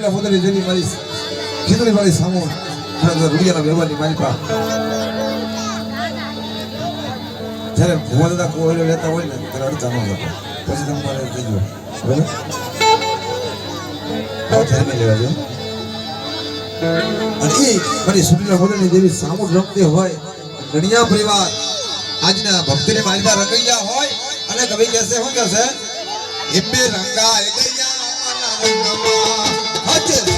સુરીલા મોદરી જેવી મારી ખીદડી વાળી સામો રૂડિયાના વ્યવહારની મારી પા જ્યારે ભૂવા દાદા કોઈ લેતા હોય ને ત્યારે અડધા ન જતો પછી તમારે કહેજો બરાબર લેવા જો અને એ મારી સુરીલા મોદરી જેવી સામો રમતી હોય ગણિયા પરિવાર આજના ભક્તિને માલવા રંગૈયા હોય અને કવિ કહેશે શું કહેશે ઇબ્બે રંગા એ ગૈયા રંગમાં હજ